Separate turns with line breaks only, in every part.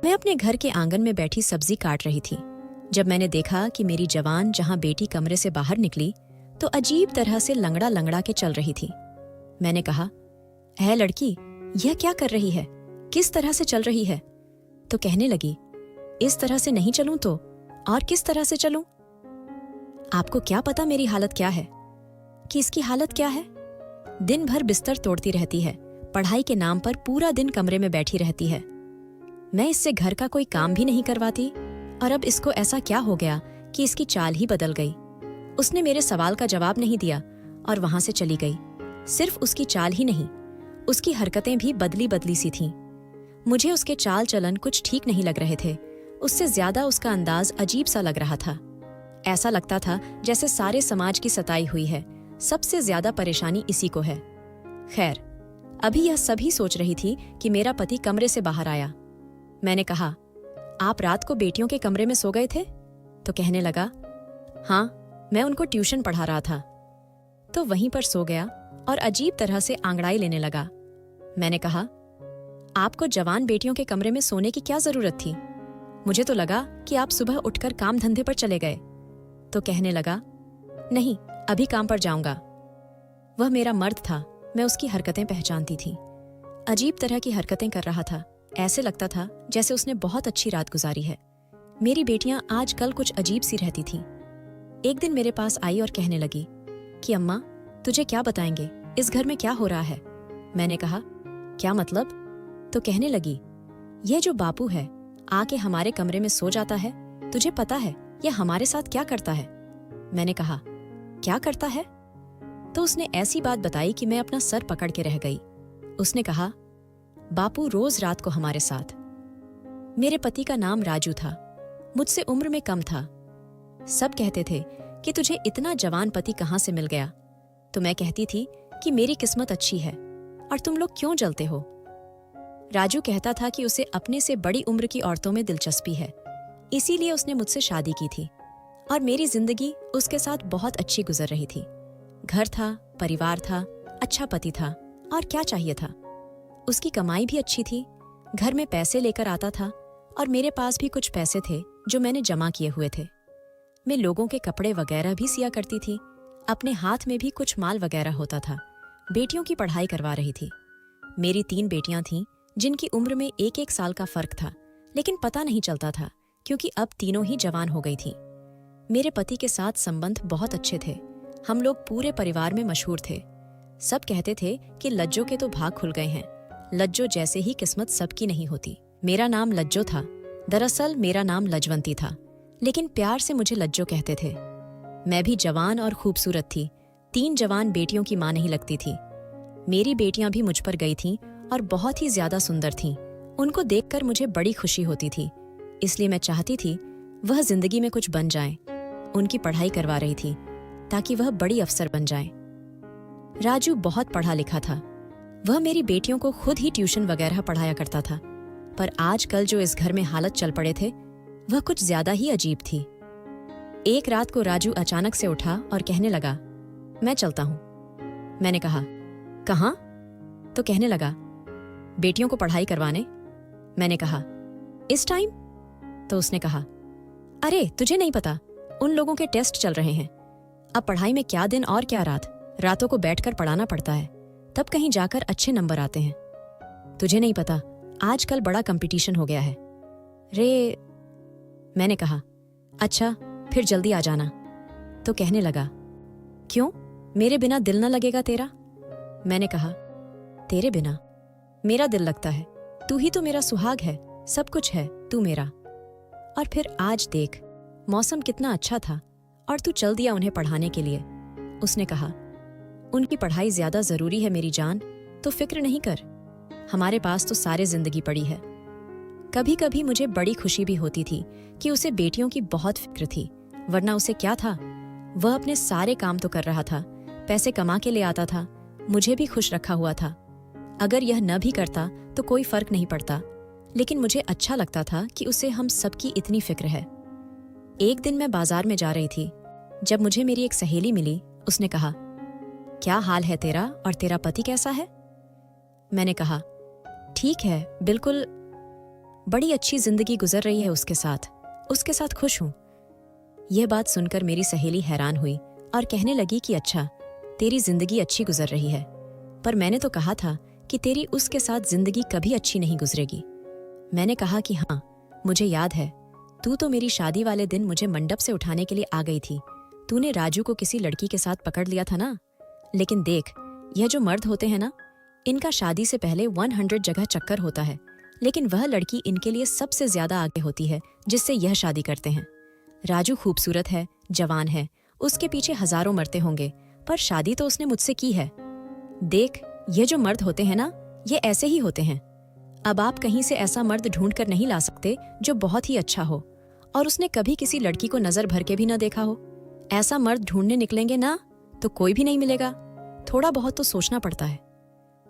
मैं अपने घर के आंगन में बैठी सब्जी काट रही थी जब मैंने देखा कि मेरी जवान जहां बेटी कमरे से बाहर निकली तो अजीब तरह से लंगड़ा लंगड़ा के चल रही थी। मैंने कहा, है लड़की, यह क्या कर रही है? किस तरह से चल रही है? तो कहने लगी, इस तरह से नहीं चलूं तो और किस तरह से चलूं? आपको क्या पता मेरी हालत क्या है? कि इसकी हालत क्या है? दिन भर बिस्तर तोड़ती रहती है, पढ़ाई के नाम पर पूरा दिन कमरे में बैठी रहती है। मैं इससे घर का कोई काम भी नहीं करवाती और अब इसको ऐसा क्या हो गया कि इसकी चाल ही बदल गई। उसने मेरे सवाल का जवाब नहीं दिया और वहां से चली गई। सिर्फ उसकी चाल ही नहीं, उसकी हरकतें भी बदली बदली सी थीं। मुझे उसके चाल चलन कुछ ठीक नहीं लग रहे थे। उससे ज्यादा उसका अंदाज अजीब सा लग रहा था। ऐसा लगता था जैसे सारे समाज की सताई हुई है, सबसे ज्यादा परेशानी इसी को है। खैर, अभी यह सभी सोच रही थी कि मेरा पति कमरे से बाहर आया। मैंने कहा, आप रात को बेटियों के कमरे में सो गए थे? तो कहने लगा, हाँ, मैं उनको ट्यूशन पढ़ा रहा था। तो वहीं पर सो गया और अजीब तरह से आंगड़ाई लेने लगा। मैंने कहा, आपको जवान बेटियों के कमरे में सोने की क्या जरूरत थी? मुझे तो लगा कि आप सुबह उठकर काम धंधे पर चले गए। तो कहने लगा, नहीं, अभी काम पर जाऊंगा। वह मेरा मर्द था, मैं उसकी हरकतें पहचानती थी। अजीब तरह की हरकतें कर रहा था। ऐसे लगता था जैसे उसने बहुत अच्छी रात गुजारी है। मेरी बेटियां आजकल कुछ अजीब सी रहती थीं। एक दिन मेरे पास आई और कहने लगी कि अम्मा, तुझे क्या बताएंगे, इस घर में क्या हो रहा है? मैंने कहा, क्या मतलब? तो कहने लगी, यह जो बापू है आके हमारे कमरे में सो जाता है, तुझे पता है यह हमारे साथ क्या करता है? मैंने कहा, क्या करता है? तो उसने ऐसी बात बताई कि मैं अपना सर पकड़ के रह गई। उसने कहा, बापू रोज रात को हमारे साथ। मेरे पति का नाम राजू था, मुझसे उम्र में कम था। सब कहते थे कि तुझे इतना जवान पति कहां से मिल गया? तो मैं कहती थी कि मेरी किस्मत अच्छी है और तुम लोग क्यों जलते हो? राजू कहता था कि उसे अपने से बड़ी उम्र की औरतों में दिलचस्पी है, इसीलिए उसने मुझसे शादी की थी और मेरी जिंदगी उसके साथ बहुत अच्छी गुजर रही थी। घर था, परिवार था, अच्छा पति था, और क्या चाहिए था? उसकी कमाई भी अच्छी थी, घर में पैसे लेकर आता था और मेरे पास भी कुछ पैसे थे जो मैंने जमा किए हुए थे। मैं लोगों के कपड़े वगैरह भी सिया करती थी, अपने हाथ में भी कुछ माल वगैरह होता था। बेटियों की पढ़ाई करवा रही थी। मेरी 3 बेटियां थीं जिनकी उम्र में 1-1 साल का फर्क था, लेकिन पता नहीं चलता था क्योंकि अब तीनों ही जवान हो गई थीं। मेरे पति के साथ संबंध बहुत अच्छे थे। हम लोग पूरे परिवार में मशहूर थे। सब कहते थे कि लज्जो के तो भाग खुल गए हैं। लज्जो जैसे ही किस्मत सबकी नहीं होती। मेरा नाम लज्जो था। दरअसल मेरा नाम लजवंती था, लेकिन प्यार से मुझे लज्जो कहते थे। मैं भी जवान और खूबसूरत थी। 3 जवान बेटियों की मां नहीं लगती थी। मेरी बेटियां भी मुझ पर गई थीं और बहुत ही ज्यादा सुंदर थीं। उनको देखकर मुझे बड़ी खुशी होती थी, इसलिए मैं चाहती थी वह जिंदगी में कुछ बन जाएं। उनकी पढ़ाई करवा रही थी ताकि वह बड़ी अफसर बन जाएं। राजू बहुत पढ़ा लिखा था। वह मेरी बेटियों को खुद ही ट्यूशन वगैरह पढ़ाया करता था, पर आजकल जो इस घर में हालत चल पड़े थे वह कुछ ज्यादा ही अजीब थी। एक रात को राजू अचानक से उठा और कहने लगा, मैं चलता हूं। मैंने कहा, कहां? तो कहने लगा, बेटियों को पढ़ाई करवाने। मैंने कहा, इस टाइम? तो उसने कहा, अरे तुझे नहीं पता, उन लोगों के टेस्ट चल रहे हैं। अब पढ़ाई में क्या दिन और क्या रात, रातों को बैठकर पढ़ाना पड़ता है, तब कहीं जाकर अच्छे नंबर आते हैं। तुझे नहीं पता, आजकल बड़ा कंपटीशन हो गया है रे। मैंने कहा, अच्छा फिर जल्दी आ जाना। तो कहने लगा, क्यों, मेरे बिना दिल न लगेगा तेरा? मैंने कहा, तेरे बिना मेरा दिल लगता है, तू ही तो मेरा सुहाग है, सब कुछ है तू मेरा। और फिर आज देख, मौसम कितना अच्छा था और तू चल दिया उन्हें पढ़ाने के लिए। उसने कहा, उनकी पढ़ाई ज्यादा जरूरी है मेरी जान, तो फिक्र नहीं कर, हमारे पास तो सारे जिंदगी पड़ी है। कभी कभी मुझे बड़ी खुशी भी होती थी कि उसे बेटियों की बहुत फिक्र थी, वरना उसे क्या था, वह अपने सारे काम तो कर रहा था, पैसे कमा के ले आता था, मुझे भी खुश रखा हुआ था। अगर यह न भी करता तो कोई फर्क नहीं पड़ता, लेकिन मुझे अच्छा लगता था कि उसे हम सबकी इतनी फिक्र है। एक दिन मैं बाजार में जा रही थी, जब मुझे मेरी एक सहेली मिली। उसने कहा, क्या हाल है तेरा और तेरा पति कैसा है? मैंने कहा, ठीक है, बिल्कुल। बड़ी अच्छी जिंदगी गुजर रही है उसके साथ खुश हूँ। यह बात सुनकर मेरी सहेली हैरान हुई और कहने लगी कि अच्छा, तेरी जिंदगी अच्छी गुजर रही है, पर मैंने तो कहा था कि तेरी उसके साथ जिंदगी कभी अच्छी नहीं गुजरेगी। मैंने कहा कि हाँ, मुझे याद है, तू तो मेरी शादी वाले दिन मुझे मंडप से उठाने के लिए आ गई थी। तूने राजू को किसी लड़की के साथ पकड़ लिया था ना। लेकिन देख, यह जो मर्द होते हैं ना, इनका शादी से पहले 100 जगह चक्कर होता है, लेकिन वह लड़की इनके लिए सबसे ज्यादा आगे होती है जिससे यह शादी करते हैं। राजू खूबसूरत है, जवान है, उसके पीछे हजारों मरते होंगे, पर शादी तो उसने मुझसे की है। देख, ये जो मर्द होते हैं ना, ये ऐसे ही होते हैं। अब आप कहीं से ऐसा मर्द ढूंढ कर नहीं ला सकते जो बहुत ही अच्छा हो और उसने कभी किसी लड़की को नजर भर के भी ना देखा हो। ऐसा मर्द ढूंढने निकलेंगे ना तो कोई भी नहीं मिलेगा। थोड़ा बहुत तो सोचना पड़ता है।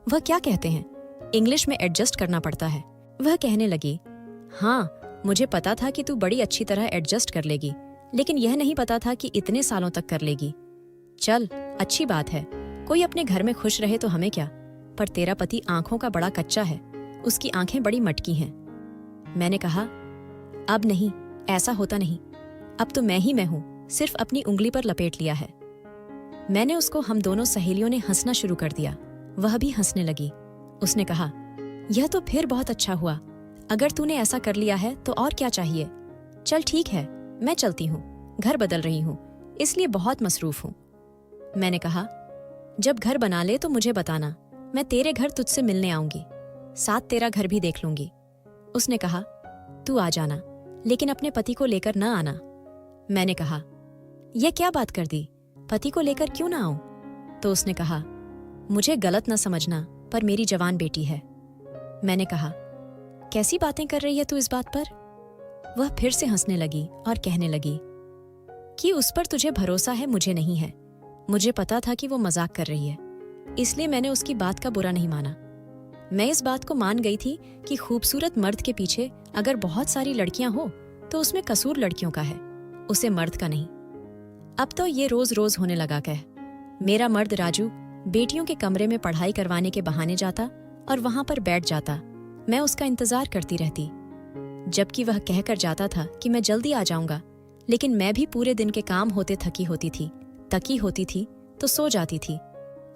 वह क्या कहते हैं, इंग्लिश में एडजस्ट करना पड़ता है। वह कहने लगी, हाँ, मुझे पता था कि तू बड़ी अच्छी तरह एडजस्ट कर लेगी, लेकिन यह नहीं पता था कि इतने सालों तक कर लेगी। चल, अच्छी बात है, कोई अपने घर में खुश रहे तो हमें क्या, पर तेरा पति आंखों का बड़ा कच्चा है, उसकी आंखें बड़ी मटकी हैं। मैंने कहा, अब नहीं, ऐसा होता नहीं, अब तो मैं ही मैं हूं, सिर्फ अपनी उंगली पर लपेट लिया है। मैंने उसको हम दोनों सहेलियों ने हंसना शुरू कर दिया। वह भी हंसने लगी। उसने कहा, यह तो फिर बहुत अच्छा हुआ, अगर तूने ऐसा कर लिया है तो और क्या चाहिए। चल ठीक है, मैं चलती हूँ, घर बदल रही हूँ, इसलिए बहुत मसरूफ हूँ। मैंने कहा, जब घर बना ले तो मुझे बताना, मैं तेरे घर तुझसे मिलने आऊंगी, साथ तेरा घर भी देख लूंगी। उसने कहा, तू आ जाना, लेकिन अपने पति को लेकर न आना। मैंने कहा, यह क्या बात कर दी, पति को लेकर क्यों ना आऊं? तो उसने कहा, मुझे गलत न समझना, पर मेरी जवान बेटी है। मैंने कहा, कैसी बातें कर रही है तू इस बात पर? वह फिर से हंसने लगी और कहने लगी कि उस पर तुझे भरोसा है, मुझे नहीं है। मुझे पता था कि वो मजाक कर रही है, इसलिए मैंने उसकी बात का बुरा नहीं माना। मैं इस बात को मान गई थी कि खूबसूरत मर्द के पीछे अगर बहुत सारी लड़कियां हो तो उसमें कसूर लड़कियों का है, उसे मर्द का नहीं। अब तो ये रोज रोज होने लगा कह। मेरा मर्द राजू बेटियों के कमरे में पढ़ाई करवाने के बहाने जाता और वहां पर बैठ जाता। मैं उसका इंतजार करती रहती, जबकि वह कहकर जाता था कि मैं जल्दी आ जाऊंगा, लेकिन मैं भी पूरे दिन के काम होते थकी होती थी तो सो जाती थी।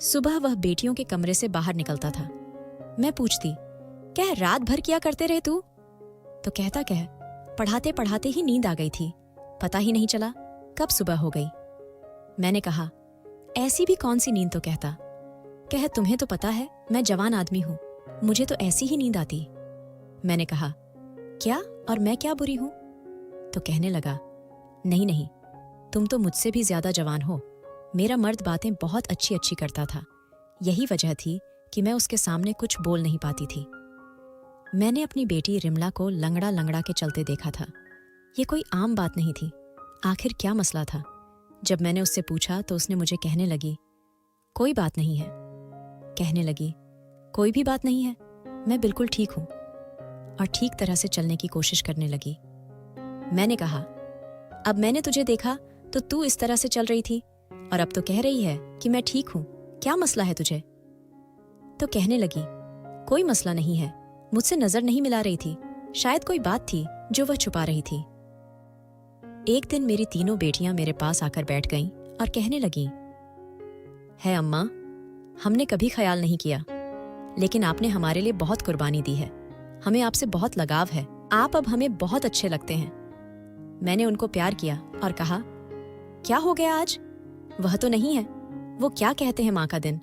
सुबह वह बेटियों के कमरे से बाहर निकलता था। मैं पूछती, क्या रात भर क्या करते रहे तू? तो कहता, पढ़ाते पढ़ाते ही नींद आ गई थी, पता ही नहीं चला कब सुबह हो गई। मैंने कहा, ऐसी भी कौन सी नींद? तो कहता, तुम्हें तो पता है मैं जवान आदमी हूं, मुझे तो ऐसी ही नींद आती। मैंने कहा, क्या, और मैं क्या बुरी हूं? तो कहने लगा, नहीं, तुम तो मुझसे भी ज्यादा जवान हो। मेरा मर्द बातें बहुत अच्छी अच्छी करता था, यही वजह थी कि मैं उसके सामने कुछ बोल नहीं पाती थी। मैंने अपनी बेटी रिमला को लंगड़ा लंगड़ा के चलते देखा था। ये कोई आम बात नहीं थी। आखिर क्या मसला था? जब मैंने उससे पूछा तो उसने मुझे कहने लगी, कोई बात नहीं है। कहने लगी, कोई भी बात नहीं है, मैं बिल्कुल ठीक हूं, और ठीक तरह से चलने की कोशिश करने लगी। मैंने कहा, अब मैंने तुझे देखा तो तू इस तरह से चल रही थी, और अब तो कह रही है कि मैं ठीक हूं, क्या मसला है तुझे? तो कहने लगी, कोई मसला नहीं है, मुझसे नजर नहीं मिला रही थी, शायद कोई बात थी जो वह छुपा रही थी। एक दिन मेरी तीनों बेटियां मेरे पास आकर बैठ गईं और कहने लगीं, है अम्मा, हमने कभी ख्याल नहीं किया, लेकिन आपने हमारे लिए बहुत कुर्बानी दी है, हमें आपसे बहुत लगाव है, आप अब हमें बहुत अच्छे लगते हैं। मैंने उनको प्यार किया और कहा, क्या हो गया आज? वह तो नहीं है, वो क्या कहते हैं माँ का दिन,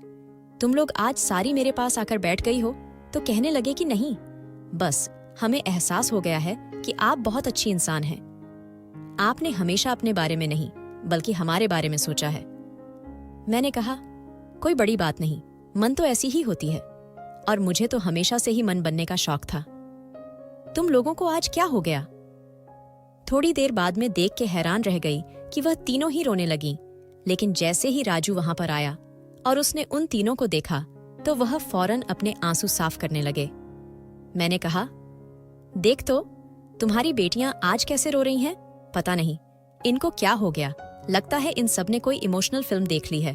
तुम लोग आज सारी मेरे पास आकर बैठ गई हो। तो कहने लगे कि नहीं, बस हमें एहसास हो गया है कि आप बहुत अच्छी इंसान हैं, आपने हमेशा अपने बारे में नहीं बल्कि हमारे बारे में सोचा है। मैंने कहा, कोई बड़ी बात नहीं, मन तो ऐसी ही होती है, और मुझे तो हमेशा से ही मन बनने का शौक था। तुम लोगों को आज क्या हो गया? थोड़ी देर बाद में देख के हैरान रह गई कि वह तीनों ही रोने लगीं, लेकिन जैसे ही राजू वहां पर आया और उसने उन तीनों को देखा तो वह फौरन अपने आंसू साफ करने लगे। मैंने कहा, देख तो, तुम्हारी बेटियां आज कैसे रो रही हैं? पता नहीं इनको क्या हो गया, लगता है इन सब ने कोई इमोशनल फिल्म देख ली है।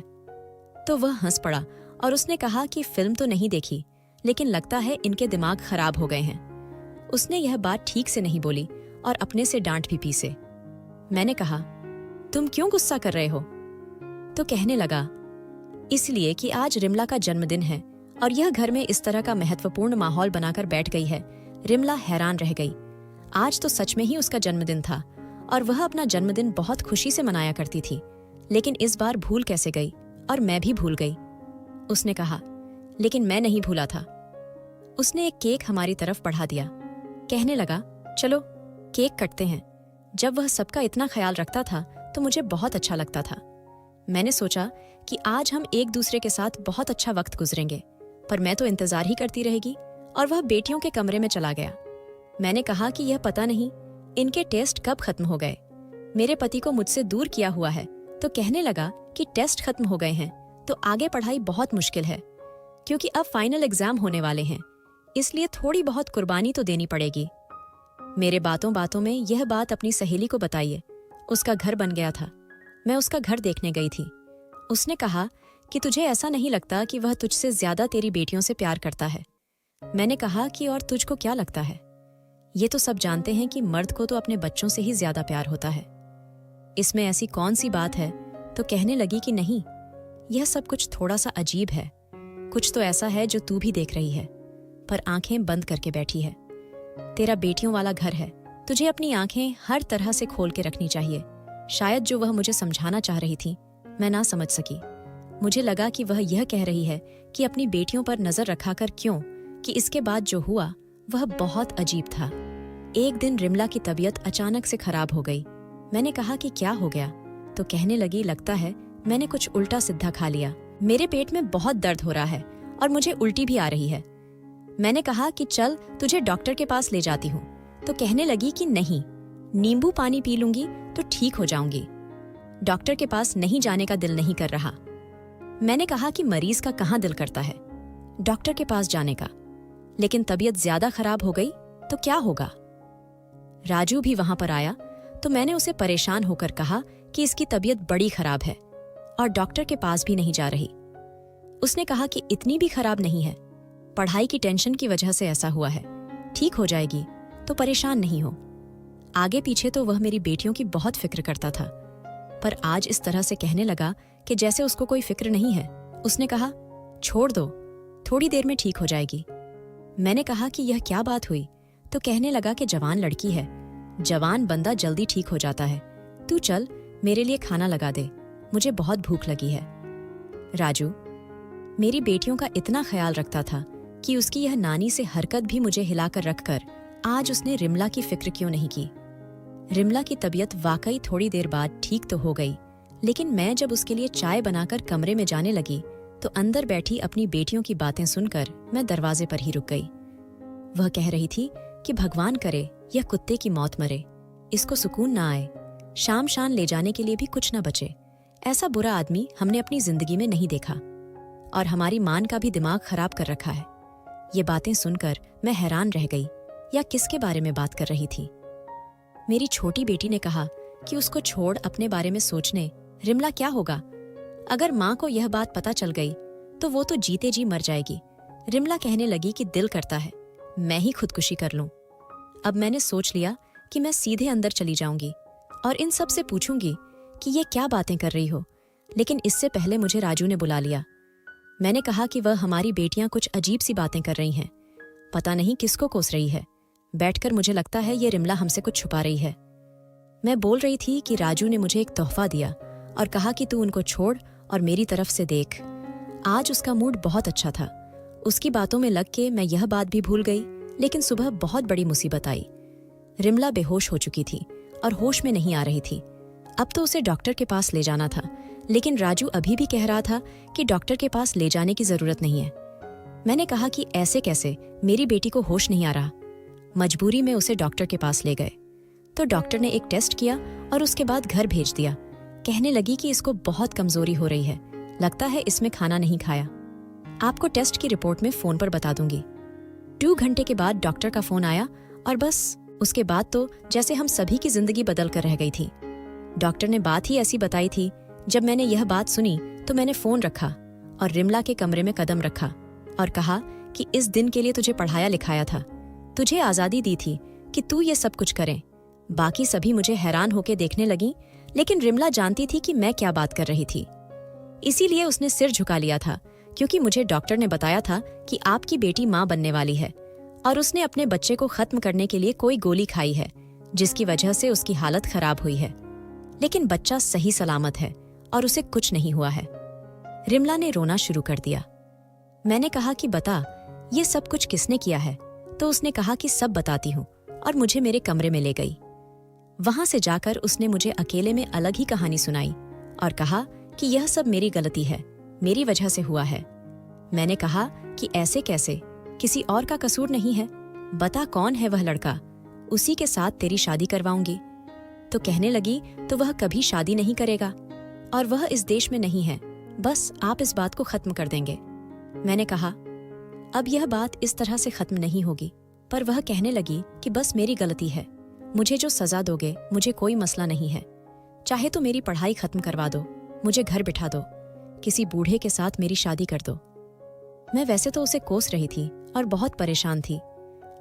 तो वह हंस पड़ा और उसने कहा कि फिल्म तो नहीं देखी, लेकिन लगता है इनके दिमाग खराब हो गए हैं। उसने यह बात ठीक से नहीं बोली और अपने से डांट भी पीसे। मैंने कहा, तुम क्यों गुस्सा कर रहे हो? तो कहने लगा, इसलिए कि आज रिमला का जन्मदिन है और यह घर में इस तरह का महत्वपूर्ण माहौल बनाकर बैठ गई है। रिमला हैरान रह गई। आज तो सच में ही उसका जन्मदिन था और वह अपना जन्मदिन बहुत खुशी से मनाया करती थी, लेकिन इस बार भूल कैसे गई और मैं भी भूल गई। उसने कहा, लेकिन मैं नहीं भूला था। उसने एक केक हमारी तरफ बढ़ा दिया। कहने लगा, चलो केक कटते हैं। जब वह सबका इतना ख्याल रखता था तो मुझे बहुत अच्छा लगता था। मैंने सोचा कि आज हम एक दूसरे के साथ बहुत अच्छा वक्त गुजरेंगे, पर मैं तो इंतजार ही करती रहेगी और वह बेटियों के कमरे में चला गया। मैंने कहा कि यह पता नहीं इनके टेस्ट कब खत्म हो गए। मेरे पति को मुझसे दूर किया हुआ है, तो कहने लगा कि टेस्ट खत्म हो गए हैं तो आगे पढ़ाई बहुत मुश्किल है, क्योंकि अब फाइनल एग्जाम होने वाले हैं, इसलिए थोड़ी बहुत कुर्बानी तो देनी पड़ेगी। मेरे बातों बातों में यह बात अपनी सहेली को बताइए। उसका घर बन गया था। मैं उसका घर देखने गई थी। उसने कहा कि तुझे ऐसा नहीं लगता कि वह तुझसे ज्यादा तेरी बेटियों से प्यार करता है? मैंने कहा कि और तुझको क्या लगता है? ये तो सब जानते हैं कि मर्द को तो अपने बच्चों से ही ज्यादा प्यार होता है। इसमें ऐसी कौन सी बात है? तो कहने लगी कि नहीं, यह सब कुछ थोड़ा सा अजीब है। कुछ तो ऐसा है जो तू भी देख रही है, पर आंखें बंद करके बैठी है। तेरा बेटियों वाला घर है, तुझे अपनी आंखें हर तरह से खोल के रखनी चाहिए। शायद जो वह मुझे समझाना चाह रही थी मैं ना समझ सकी। मुझे लगा कि वह यह कह रही है कि अपनी बेटियों पर नजर रखाकर क्यों, कि इसके बाद जो हुआ वह बहुत अजीब था। एक दिन रिमला की तबीयत अचानक से खराब हो गई। मैंने कहा कि क्या हो गया? तो कहने लगी, लगता है मैंने कुछ उल्टा सीधा खा लिया। मेरे पेट में बहुत दर्द हो रहा है और मुझे उल्टी भी आ रही है। मैंने कहा कि चल तुझे डॉक्टर के पास ले जाती हूँ। तो कहने लगी कि नहीं, नींबू पानी पी लूंगी तो ठीक हो जाऊंगी। डॉक्टर के पास नहीं जाने का दिल नहीं कर रहा। मैंने कहा कि मरीज का कहाँ दिल करता है डॉक्टर के पास जाने का, लेकिन तबीयत ज्यादा खराब हो गई तो क्या होगा? राजू भी वहां पर आया तो मैंने उसे परेशान होकर कहा कि इसकी तबीयत बड़ी खराब है और डॉक्टर के पास भी नहीं जा रही। उसने कहा कि इतनी भी खराब नहीं है, पढ़ाई की टेंशन की वजह से ऐसा हुआ है, ठीक हो जाएगी, तो परेशान नहीं हो। आगे पीछे तो वह मेरी बेटियों की बहुत फिक्र करता था, पर आज इस तरह से कहने लगा कि जैसे उसको कोई फिक्र नहीं है। उसने कहा, छोड़ दो, थोड़ी देर में ठीक हो जाएगी। मैंने कहा कि यह क्या बात हुई? तो कहने लगा कि जवान लड़की है, जवान बंदा जल्दी ठीक हो जाता है। तू चल मेरे लिए खाना लगा दे, मुझे बहुत भूख लगी है। राजू मेरी बेटियों का इतना ख्याल रखता था कि उसकी यह नानी से हरकत भी मुझे हिलाकर रखकर आज उसने रिमला की फिक्र क्यों नहीं की। रिमला की तबीयत वाकई थोड़ी देर बाद ठीक तो हो गई, लेकिन मैं जब उसके लिए चाय बनाकर कमरे में जाने लगी तो अंदर बैठी अपनी बेटियों की बातें सुनकर मैं दरवाजे पर ही रुक गई। वह कह रही थी कि भगवान करे यह कुत्ते की मौत मरे, इसको सुकून ना आए, शाम शान ले जाने के लिए भी कुछ न बचे। ऐसा बुरा आदमी हमने अपनी जिंदगी में नहीं देखा और हमारी मान का भी दिमाग खराब कर रखा है। ये बातें सुनकर मैं हैरान रह गई, या किसके बारे में बात कर रही थी? मेरी छोटी बेटी ने कहा कि उसको छोड़ अपने बारे में सोचने, रिमला क्या होगा? अगर माँ को यह बात पता चल गई तो वो तो जीते जी मर जाएगी। रिमला कहने लगी कि दिल करता है मैं ही खुदकुशी कर लूं। अब मैंने सोच लिया कि मैं सीधे अंदर चली जाऊंगी और इन सब से पूछूंगी कि ये क्या बातें कर रही हो, लेकिन इससे पहले मुझे राजू ने बुला लिया। मैंने कहा कि वह हमारी बेटियां कुछ अजीब सी बातें कर रही हैं, पता नहीं किसको कोस रही है। बैठकर मुझे लगता है ये रिमला हमसे कुछ छुपा रही है। मैं बोल रही थी कि राजू ने मुझे एक तोहफा दिया और कहा कि तू उनको छोड़ और मेरी तरफ से देख। आज उसका मूड बहुत अच्छा था। उसकी बातों में लग के मैं यह बात भी भूल गई, लेकिन सुबह बहुत बड़ी मुसीबत आई। रिमला बेहोश हो चुकी थी और होश में नहीं आ रही थी। अब तो उसे डॉक्टर के पास ले जाना था, लेकिन राजू अभी भी कह रहा था कि डॉक्टर के पास ले जाने की जरूरत नहीं है। मैंने कहा कि ऐसे कैसे, मेरी बेटी को होश नहीं आ रहा। मजबूरी में उसे डॉक्टर के पास ले गए तो डॉक्टर ने एक टेस्ट किया और उसके बाद घर भेज दिया। कहने लगी कि इसको बहुत कमजोरी हो रही है, लगता है इसमें खाना नहीं खाया। आपको टेस्ट की रिपोर्ट में फोन पर बता दूंगी। 2 घंटे के बाद डॉक्टर का फोन आया और बस उसके बाद तो जैसे हम सभी की जिंदगी बदल कर रह गई थी। डॉक्टर ने बात ही ऐसी बताई थी। जब मैंने यह बात सुनी तो मैंने फोन रखा और रिमला के कमरे में कदम रखा और कहा कि इस दिन के लिए तुझे पढ़ाया लिखाया था, तुझे आज़ादी दी थी कि तू ये सब कुछ करे। बाकी सभी मुझे हैरान होके देखने लगी, लेकिन रिमला जानती थी कि मैं क्या बात कर रही थी। इसीलिए उसने सिर झुका लिया था, क्योंकि मुझे डॉक्टर ने बताया था कि आपकी बेटी माँ बनने वाली है और उसने अपने बच्चे को खत्म करने के लिए कोई गोली खाई है, जिसकी वजह से उसकी हालत खराब हुई है। लेकिन बच्चा सही सलामत है और उसे कुछ नहीं हुआ है। रिमला ने रोना शुरू कर दिया। मैंने कहा कि बता, ये सब कुछ किसने किया है? तो उसने कहा कि सब बताती हूँ, और मुझे मेरे कमरे में ले गई। वहां से जाकर उसने मुझे अकेले में अलग ही कहानी सुनाई और कहा कि यह सब मेरी गलती है, मेरी वजह से हुआ है। मैंने कहा कि ऐसे कैसे, किसी और का कसूर नहीं है, बता कौन है वह लड़का, उसी के साथ तेरी शादी करवाऊंगी। तो कहने लगी, तो वह कभी शादी नहीं करेगा और वह इस देश में नहीं है, बस आप इस बात को खत्म कर देंगे। मैंने कहा, अब यह बात इस तरह से खत्म नहीं होगी। पर वह कहने लगी कि बस मेरी गलती है, मुझे जो सजा दोगे मुझे कोई मसला नहीं है, चाहे तो मेरी पढ़ाई खत्म करवा दो, मुझे घर बिठा दो, किसी बूढ़े के साथ मेरी शादी कर दो। मैं वैसे तो उसे कोस रही थी और बहुत परेशान थी,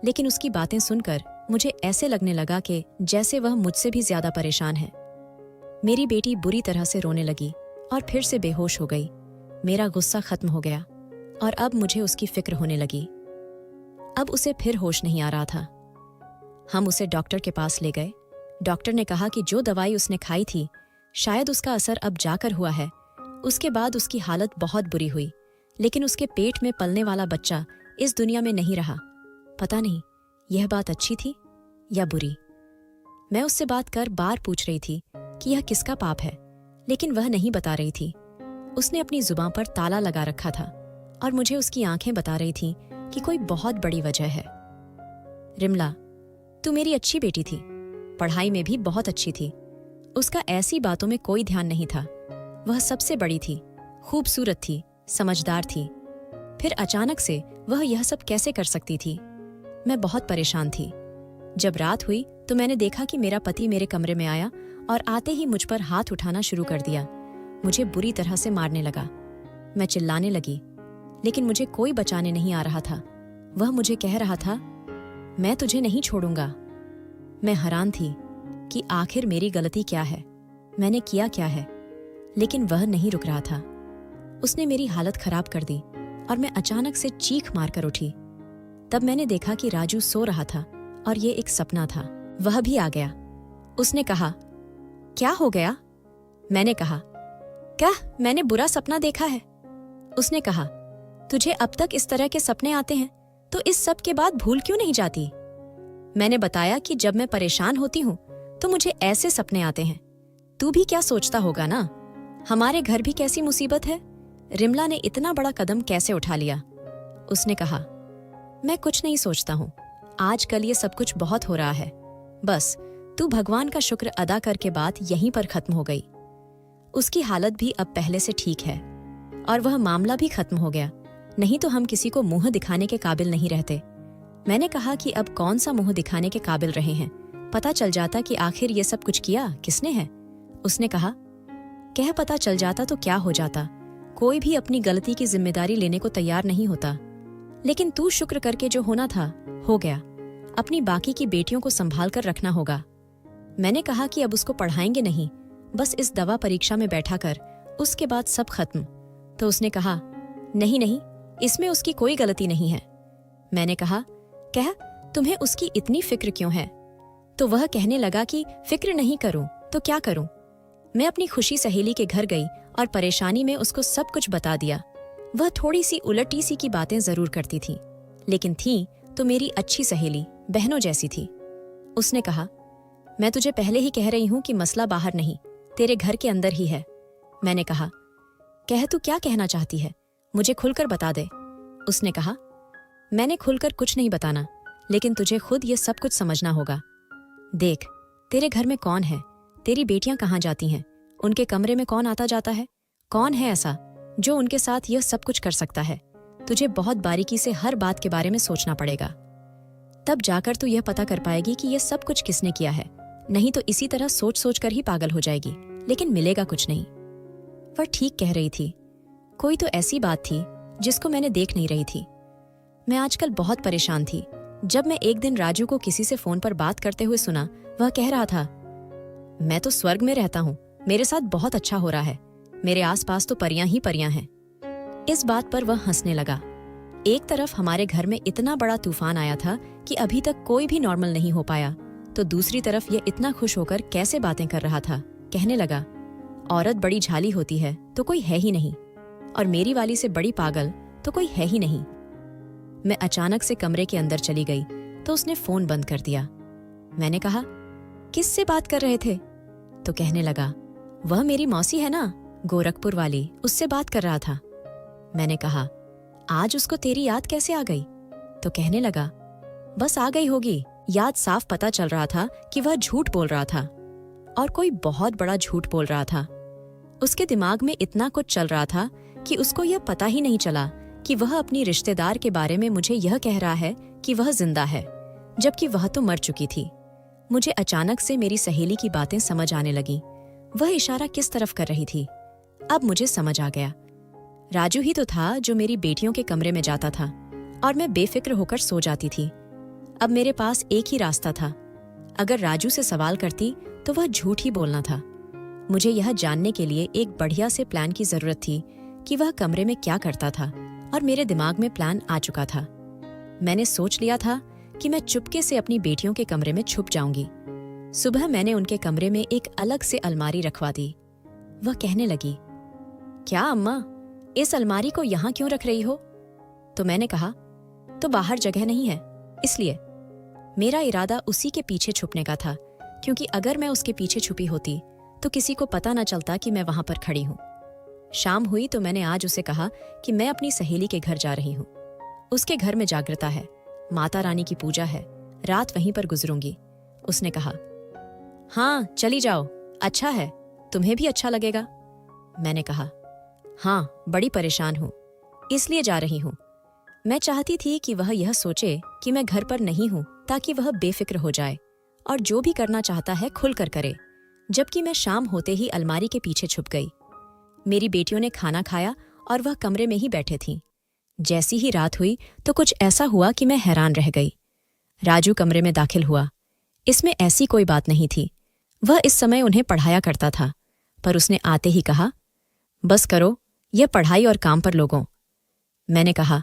लेकिन उसकी बातें सुनकर मुझे ऐसे लगने लगा कि जैसे वह मुझसे भी ज्यादा परेशान है। मेरी बेटी बुरी तरह से रोने लगी और फिर से बेहोश हो गई। मेरा गुस्सा खत्म हो गया और अब मुझे उसकी फिक्र होने लगी। अब उसे फिर होश नहीं आ रहा था। हम उसे डॉक्टर के पास ले गए। डॉक्टर ने कहा कि जो दवाई उसने खाई थी शायद उसका असर अब जाकर हुआ है। उसके बाद उसकी हालत बहुत बुरी हुई, लेकिन उसके पेट में पलने वाला बच्चा इस दुनिया में नहीं रहा। पता नहीं यह बात अच्छी थी या बुरी। मैं उससे बात कर बार पूछ रही थी कि यह किसका पाप है, लेकिन वह नहीं बता रही थी। उसने अपनी जुबान पर ताला लगा रखा था और मुझे उसकी आंखें बता रही थीं कि कोई बहुत बड़ी वजह है। रिमला, तू मेरी अच्छी बेटी थी, पढ़ाई में भी बहुत अच्छी थी। उसका ऐसी बातों में कोई ध्यान नहीं था। वह सबसे बड़ी थी, खूबसूरत थी, समझदार थी। फिर अचानक से वह यह सब कैसे कर सकती थी? मैं बहुत परेशान थी। जब रात हुई तो मैंने देखा कि मेरा पति मेरे कमरे में आया और आते ही मुझ पर हाथ उठाना शुरू कर दिया। मुझे बुरी तरह से मारने लगा। मैं चिल्लाने लगी, लेकिन मुझे कोई बचाने नहीं आ रहा था। वह मुझे कह रहा था, मैं तुझे नहीं छोड़ूंगा। मैं हैरान थी कि आखिर मेरी गलती क्या है, मैंने किया क्या है, लेकिन वह नहीं रुक रहा था। उसने मेरी हालत खराब कर दी और मैं अचानक से चीख मारकर उठी। तब मैंने देखा कि राजू सो रहा था और ये एक सपना था। वह भी आ गया। उसने कहा, क्या हो गया? मैंने कहा, क्या मैंने बुरा सपना देखा है? उसने कहा, तुझे अब तक इस तरह के सपने आते हैं तो इस सब के बाद भूल क्यों नहीं जाती? मैंने बताया कि जब मैं परेशान होती हूँ तो मुझे ऐसे सपने आते हैं। तू भी क्या सोचता होगा ना, हमारे घर भी कैसी मुसीबत है, रिमला ने इतना बड़ा कदम कैसे उठा लिया? उसने कहा, मैं कुछ नहीं सोचता हूँ, आजकल ये सब कुछ बहुत हो रहा है, बस तू भगवान का शुक्र अदा करके बात यहीं पर खत्म हो गई। उसकी हालत भी अब पहले से ठीक है और वह मामला भी खत्म हो गया, नहीं तो हम किसी को मुंह दिखाने के काबिल नहीं रहते। मैंने कहा कि अब कौन सा मुंह दिखाने के काबिल रहे हैं, पता चल जाता कि आखिर ये सब कुछ किया किसने है। उसने कहा, कह पता चल जाता तो क्या हो जाता, कोई भी अपनी गलती की जिम्मेदारी लेने को तैयार नहीं होता, लेकिन तू शुक्र करके जो होना था हो गया। अपनी बाकी की बेटियों को संभाल कर रखना होगा। मैंने कहा कि अब उसको पढ़ाएंगे नहीं, बस इस दवा परीक्षा में बैठा कर, उसके बाद सब खत्म। तो उसने कहा, नहीं नहीं, इसमें उसकी कोई गलती नहीं है। मैंने कहा, कह तुम्हें उसकी इतनी फिक्र क्यों है? तो वह कहने लगा कि फिक्र नहीं करूं तो क्या करूं। मैं अपनी खुशी सहेली के घर गई और परेशानी में उसको सब कुछ बता दिया। वह थोड़ी सी उलटी सी की बातें जरूर करती थी, लेकिन थी तो मेरी अच्छी सहेली, बहनों जैसी थी। उसने कहा, मैं तुझे पहले ही कह रही हूं कि मसला बाहर नहीं, तेरे घर के अंदर ही है। मैंने कहा, कह तू क्या कहना चाहती है, मुझे खुलकर बता दे। उसने कहा, मैंने खुलकर कुछ नहीं बताना, लेकिन तुझे खुद ये सब कुछ समझना होगा। देख, तेरे घर में कौन है, तेरी बेटियां कहाँ जाती हैं, उनके कमरे में कौन आता जाता है, कौन है ऐसा जो उनके साथ यह सब कुछ कर सकता है। तुझे बहुत बारीकी से हर बात के बारे में सोचना पड़ेगा, तब जाकर तू यह पता कर पाएगी कि यह सब कुछ किसने किया है। नहीं तो इसी तरह सोच सोच कर ही पागल हो जाएगी, लेकिन मिलेगा कुछ नहीं। वह ठीक कह रही थी। कोई तो ऐसी बात थी जिसको मैंने देख नहीं रही थी। मैं आजकल बहुत परेशान थी, जब मैं एक दिन राजू को किसी से फोन पर बात करते हुए सुना, वह कह रहा था, मैं तो स्वर्ग में रहता हूँ, मेरे साथ बहुत अच्छा हो रहा है, मेरे आसपास तो परियां ही परियां हैं। इस बात पर वह हंसने लगा। एक तरफ हमारे घर में इतना बड़ा तूफान आया था कि अभी तक कोई भी नॉर्मल नहीं हो पाया, तो दूसरी तरफ यह इतना खुश होकर कैसे बातें कर रहा था। कहने लगा, औरत बड़ी झाली होती है तो कोई है ही नहीं, और मेरी वाली से बड़ी पागल तो कोई है ही नहीं। मैं अचानक से कमरे के अंदर चली गई तो उसने फोन बंद कर दिया। मैंने कहा, किससे बात कर रहे थे? तो कहने लगा, वह मेरी मौसी है ना, गोरखपुर वाली, उससे बात कर रहा था। मैंने कहा, आज उसको तेरी याद कैसे आ गई? तो कहने लगा, बस आ गई होगी, याद साफ पता चल रहा था कि वह झूठ बोल रहा था, और कोई बहुत बड़ा झूठ बोल रहा था। उसके दिमाग में इतना कुछ चल रहा था कि उसको यह पता ही नहीं चला कि वह अपनी रिश्तेदार के बारे में मुझे यह कह रहा है कि वह जिंदा है, जबकि वह तो मर चुकी थी। मुझे अचानक से मेरी सहेली की बातें समझ आने लगी। वह इशारा किस तरफ कर रही थी? अब मुझे समझ आ गया। राजू ही तो था जो मेरी बेटियों के कमरे में जाता था और मैं बेफिक्र होकर सो जाती थी। अब मेरे पास एक ही रास्ता था। अगर राजू से सवाल करती तो वह झूठ ही बोलना था। मुझे यह जानने के लिए एक बढ़िया से प्लान की जरूरत थी कि वह कमरे में क्या करता था, और मेरे दिमाग में प्लान आ चुका था। मैंने सोच लिया था कि मैं चुपके से अपनी बेटियों के कमरे में छुप जाऊंगी। सुबह मैंने उनके कमरे में एक अलग से अलमारी रखवा दी। वह कहने लगी, क्या अम्मा, इस अलमारी को यहाँ क्यों रख रही हो? तो मैंने कहा, तो बाहर जगह नहीं है इसलिए। मेरा इरादा उसी के पीछे छुपने का था, क्योंकि अगर मैं उसके पीछे छुपी होती तो किसी को पता न चलता कि मैं वहां पर खड़ी हूं। शाम हुई तो मैंने आज उसे कहा कि मैं अपनी सहेली के घर जा रही हूं। उसके घर में जागृता है, माता रानी की पूजा है, रात वहीं पर गुजरूंगी। उसने कहा, हाँ चली जाओ, अच्छा है, तुम्हें भी अच्छा लगेगा। मैंने कहा, हाँ बड़ी परेशान हूं, इसलिए जा रही हूं। मैं चाहती थी कि वह यह सोचे कि मैं घर पर नहीं हूं, ताकि वह बेफिक्र हो जाए और जो भी करना चाहता है खुलकर करे। जबकि मैं शाम होते ही अलमारी के पीछे छुप गई। मेरी बेटियों ने खाना खाया और वह कमरे में ही बैठे थीं। जैसी ही रात हुई तो कुछ ऐसा हुआ कि मैं हैरान रह गई। राजू कमरे में दाखिल हुआ। इसमें ऐसी कोई बात नहीं थी। वह इस समय उन्हें पढ़ाया करता था, पर उसने आते ही कहा, बस करो, यह पढ़ाई और काम पर लोगों। मैंने कहा,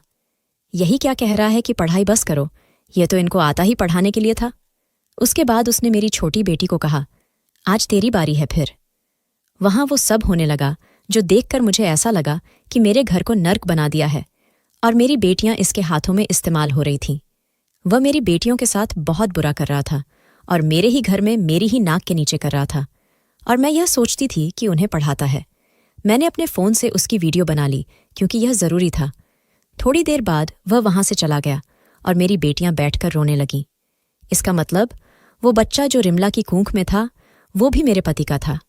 यही क्या कह रहा है कि पढ़ाई बस करो? यह तो इनको आता ही पढ़ाने के लिए था। उसके बाद उसने मेरी छोटी बेटी को कहा, आज तेरी बारी है फिर। वहां वो सब होने लगा जो देखकर मुझे ऐसा लगा कि मेरे घर को नर्क बना दिया है, और मेरी बेटियां इसके हाथों में इस्तेमाल हो रही थीं। वह मेरी बेटियों के साथ बहुत बुरा कर रहा था, और मेरे ही घर में मेरी ही नाक के नीचे कर रहा था, और मैं यह सोचती थी कि उन्हें पढ़ाता है। मैंने अपने फ़ोन से उसकी वीडियो बना ली, क्योंकि यह ज़रूरी था। थोड़ी देर बाद वह वहां से चला गया और मेरी बेटियां बैठकर रोने लगीं। इसका मतलब वो बच्चा जो रिमला की कूंख में था, वो भी मेरे पति का था।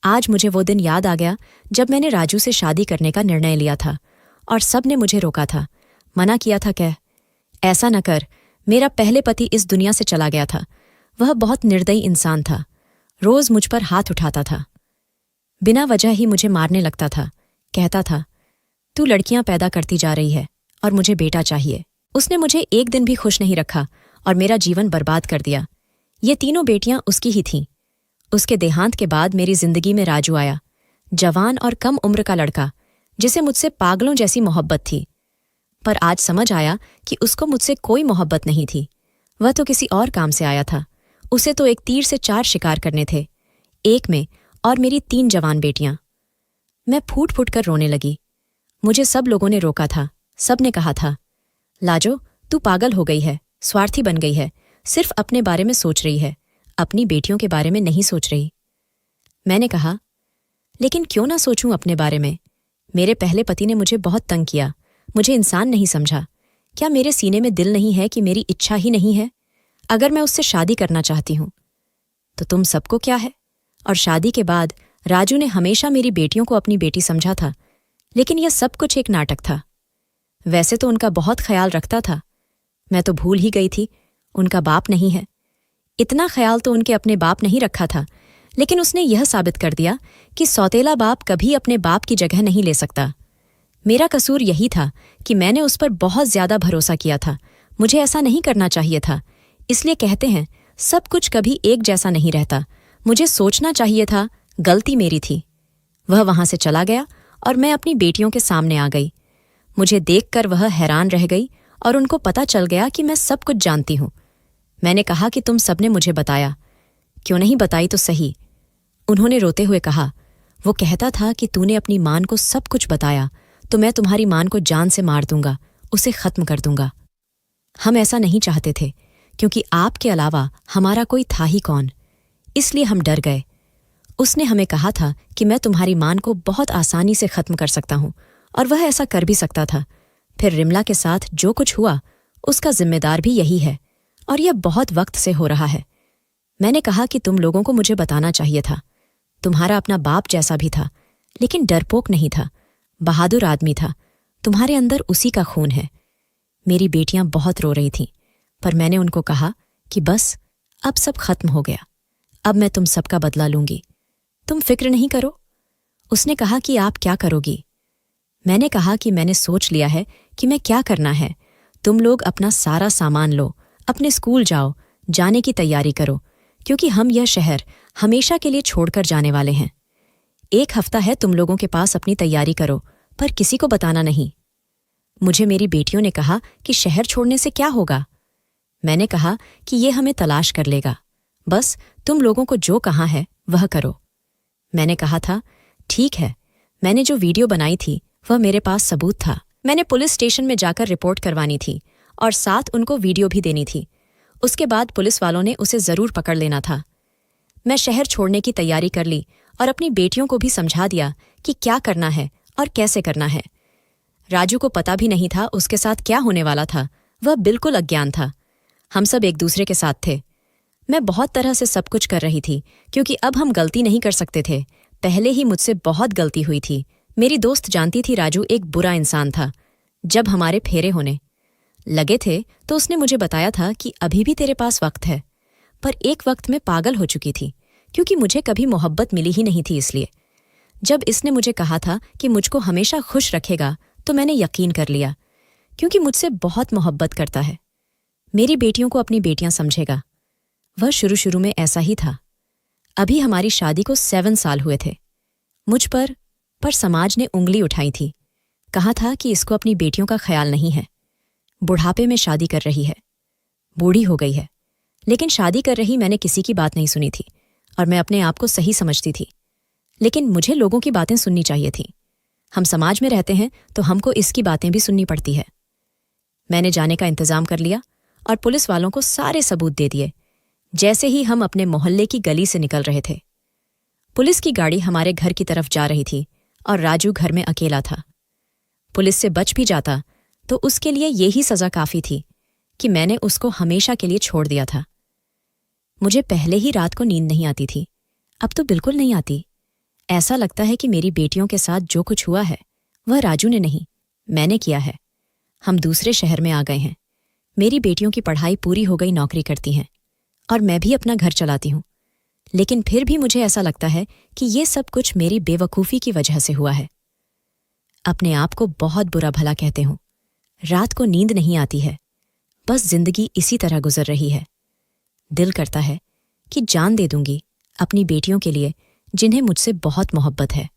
आज मुझे वो दिन याद आ गया जब मैंने राजू से शादी करने का निर्णय लिया था, और सब ने मुझे रोका था, मना किया था। कह, ऐसा न कर, मेरा पहले पति इस दुनिया से चला गया था। वह बहुत निर्दयी इंसान था, रोज मुझ पर हाथ उठाता था, बिना वजह ही मुझे मारने लगता था। कहता था, तू लड़कियां पैदा करती जा रही है और मुझे बेटा चाहिए। उसने मुझे एक दिन भी खुश नहीं रखा और मेरा जीवन बर्बाद कर दिया। ये तीनों बेटियां उसकी ही थीं। उसके देहांत के बाद मेरी जिंदगी में राजू आया, जवान और कम उम्र का लड़का, जिसे मुझसे पागलों जैसी मोहब्बत थी। पर आज समझ आया कि उसको मुझसे कोई मोहब्बत नहीं थी। वह तो किसी और काम से आया था। उसे तो एक तीर से 4 शिकार करने थे, एक में और मेरी 3 जवान बेटियां। मैं फूट फूट कर रोने लगी। मुझे सब लोगों ने रोका था। सब ने कहा था, लाजो तू पागल हो गई है, स्वार्थी बन गई है, सिर्फ अपने बारे में सोच रही है, अपनी बेटियों के बारे में नहीं सोच रही। मैंने कहा, लेकिन क्यों ना सोचूं अपने बारे में? मेरे पहले पति ने मुझे बहुत तंग किया, मुझे इंसान नहीं समझा। क्या मेरे सीने में दिल नहीं है कि मेरी इच्छा ही नहीं है? अगर मैं उससे शादी करना चाहती हूं तो तुम सबको क्या है? और शादी के बाद राजू ने हमेशा मेरी बेटियों को अपनी बेटी समझा था, लेकिन यह सब कुछ एक नाटक था। वैसे तो उनका बहुत ख्याल रखता था। मैं तो भूल ही गई थी, उनका बाप नहीं है। इतना ख्याल तो उनके अपने बाप नहीं रखा था, लेकिन उसने यह साबित कर दिया कि सौतेला बाप कभी अपने बाप की जगह नहीं ले सकता। मेरा कसूर यही था कि मैंने उस पर बहुत ज्यादा भरोसा किया था, मुझे ऐसा नहीं करना चाहिए था। इसलिए कहते हैं सब कुछ कभी एक जैसा नहीं रहता। मुझे सोचना चाहिए था, गलती मेरी थी। वह वहां से चला गया और मैं अपनी बेटियों के सामने आ गई। मुझे देखकर वह हैरान रह गई और उनको पता चल गया कि मैं सब कुछ जानती हूं। मैंने कहा कि तुम सबने मुझे बताया, क्यों नहीं बताई तो सही। उन्होंने रोते हुए कहा, वो कहता था कि तूने अपनी मान को सब कुछ बताया तो मैं तुम्हारी मान को जान से मार दूंगा, उसे खत्म कर दूंगा। हम ऐसा नहीं चाहते थे, क्योंकि आपके अलावा हमारा कोई था ही कौन। इसलिए हम डर गए। उसने हमें कहा था कि मैं तुम्हारी मान को बहुत आसानी से खत्म कर सकता हूं, और वह ऐसा कर भी सकता था। फिर रिमला के साथ जो कुछ हुआ उसका जिम्मेदार भी यही है, और यह बहुत वक्त से हो रहा है। मैंने कहा कि तुम लोगों को मुझे बताना चाहिए था। तुम्हारा अपना बाप जैसा भी था, लेकिन डरपोक नहीं था, बहादुर आदमी था। तुम्हारे अंदर उसी का खून है। मेरी बेटियां बहुत रो रही थीं, पर मैंने उनको कहा कि बस अब सब खत्म हो गया। अब मैं तुम सबका बदला लूंगी, तुम फिक्र नहीं करो। उसने कहा कि आप क्या करोगी? मैंने कहा कि मैंने सोच लिया है कि मैं क्या करना है। तुम लोग अपना सारा सामान लो, अपने स्कूल जाओ, जाने की तैयारी करो, क्योंकि हम यह शहर हमेशा के लिए छोड़कर जाने वाले हैं। 1 हफ्ता है तुम लोगों के पास अपनी तैयारी करो, पर किसी को बताना नहीं। मुझे मेरी बेटियों ने कहा कि शहर छोड़ने से क्या होगा? मैंने कहा कि ये हमें तलाश कर लेगा। बस तुम लोगों को जो कहा है वह करो। मैंने कहा था, ठीक है। मैंने जो वीडियो बनाई थी वह मेरे पास सबूत था। मैंने पुलिस स्टेशन में जाकर रिपोर्ट करवानी थी और साथ उनको वीडियो भी देनी थी। उसके बाद पुलिस वालों ने उसे जरूर पकड़ लेना था। मैं शहर छोड़ने की तैयारी कर ली और अपनी बेटियों को भी समझा दिया कि क्या करना है और कैसे करना है। राजू को पता भी नहीं था उसके साथ क्या होने वाला था। वह बिल्कुल अज्ञान था। हम सब एक दूसरे के साथ थे। मैं बहुत तरह से सब कुछ कर रही थी, क्योंकि अब हम गलती नहीं कर सकते थे। पहले ही मुझसे बहुत गलती हुई थी। मेरी दोस्त जानती थी राजू एक बुरा इंसान था। जब हमारे फेरे होने लगे थे तो उसने मुझे बताया था कि अभी भी तेरे पास वक्त है। पर एक वक्त में पागल हो चुकी थी, क्योंकि मुझे कभी मोहब्बत मिली ही नहीं थी। इसलिए जब इसने मुझे कहा था कि मुझको हमेशा खुश रखेगा तो मैंने यकीन कर लिया, क्योंकि मुझसे बहुत मोहब्बत करता है। मेरी बेटियों को अपनी बेटियां समझेगा। वह शुरू शुरू में ऐसा ही था। अभी हमारी शादी को 7 साल हुए थे। मुझ पर समाज ने उंगली उठाई थी। कहा था कि इसको अपनी बेटियों का ख्याल नहीं है। बुढ़ापे में शादी कर रही है, बूढ़ी हो गई है। लेकिन शादी कर रही मैंने किसी की बात नहीं सुनी थी, और मैं अपने आप को सही समझती थी। लेकिन मुझे लोगों की बातें सुननी चाहिए थी। हम समाज में रहते हैं तो हमको इसकी बातें भी सुननी पड़ती है। मैंने जाने का इंतजाम कर लिया और पुलिस वालों को सारे सबूत दे दिए। जैसे ही हम अपने मोहल्ले की गली से निकल रहे थे, पुलिस की गाड़ी हमारे घर की तरफ जा रही थी और राजू घर में अकेला था। पुलिस से बच भी जाता तो उसके लिए यही सजा काफी थी कि मैंने उसको हमेशा के लिए छोड़ दिया था। मुझे पहले ही रात को नींद नहीं आती थी, अब तो बिल्कुल नहीं आती। ऐसा लगता है कि मेरी बेटियों के साथ जो कुछ हुआ है वह राजू ने नहीं, मैंने किया है। हम दूसरे शहर में आ गए हैं। मेरी बेटियों की पढ़ाई पूरी हो गई, नौकरी करती हैं, और मैं भी अपना घर चलाती हूँ। लेकिन फिर भी मुझे ऐसा लगता है कि ये सब कुछ मेरी बेवकूफ़ी की वजह से हुआ है। अपने आप को बहुत बुरा भला कहते हूँ। रात को नींद नहीं आती है, बस जिंदगी इसी तरह गुजर रही है। दिल करता है कि जान दे दूंगी अपनी बेटियों के लिए, जिन्हें मुझसे बहुत मोहब्बत है।